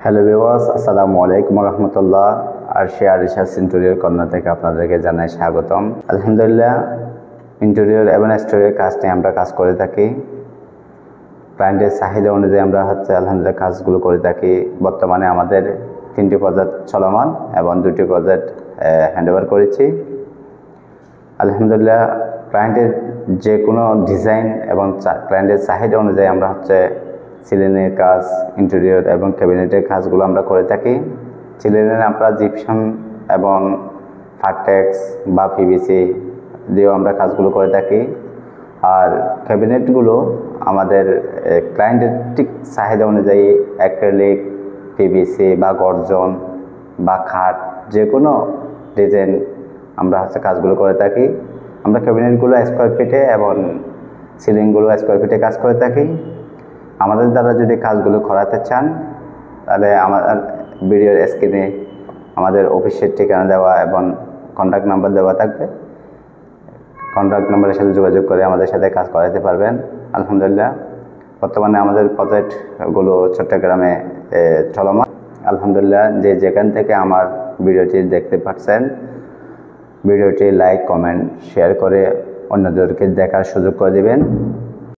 Hello viewers, আসসালামু আলাইকুম রহমতুল্লাহ। Arshia research interior corner থেকে আপনাদেরকে জানাই স্বাগতম। আলহামদুলিল্লাহ, ইন্টেরিয়র এবং এক্সটেরিয়র কাজ নিয়ে আমরা কাজ করে থাকি। ক্লায়েন্টের চাহিদা অনুযায়ী আমরা আলহামদুলিল্লাহ কাজগুলো করে থাকি। বর্তমানে আমাদের 3টি প্রজেক্ট চলমান এবং 2টি প্রজেক্ট হ্যান্ডওভার করেছি। আলহামদুলিল্লাহ, ক্লায়েন্টের যে কোনো ডিজাইন এবং ক্লায়েন্টের চাহিদা অনুযায়ী আমরা সিলিংয়ের কাজ, ইন্টেরিয়র এবং ক্যাবিনেটের কাজগুলো আমরা করে থাকি। সিলিংয়ে আমরা জিপসাম এবং ফারটেক্স বা পিভিসি দিয়েও আমরা কাজগুলো করে থাকি। আর ক্যাবিনেটগুলো আমাদের ক্লায়েন্টের ঠিক চাহিদা অনুযায়ী অ্যাক্রিলিক, পিভিসি বা গর্জন বা খাট যে কোনো ডিজাইন আমরা কাজগুলো করে থাকি। আমরা ক্যাবিনেটগুলো স্কোয়ার ফিটে এবং সিলিংগুলো স্কোয়ার ফিটে কাজ করে থাকি। আমাদের দ্বারা যদি কাজগুলো করাতে চান তাহলে আমাদের ভিডিওর স্ক্রিনে আমাদের অফিসের ঠিকানা দেওয়া এবং কন্ট্যাক্ট নাম্বার দেওয়া থাকবে। কন্ট্যাক্ট নাম্বারের সাথে যোগাযোগ করে আমাদের সাথে কাজ করাতে পারবেন। আলহামদুলিল্লাহ, বর্তমানে আমাদের প্রজেক্টগুলো চট্টগ্রামে চলমান। আলহামদুলিল্লাহ, যেখান থেকে আমার ভিডিওটি দেখতে পাচ্ছেন, ভিডিওটি লাইক, কমেন্ট, শেয়ার করে অন্যদেরকে দেখার সুযোগ করে দেবেন।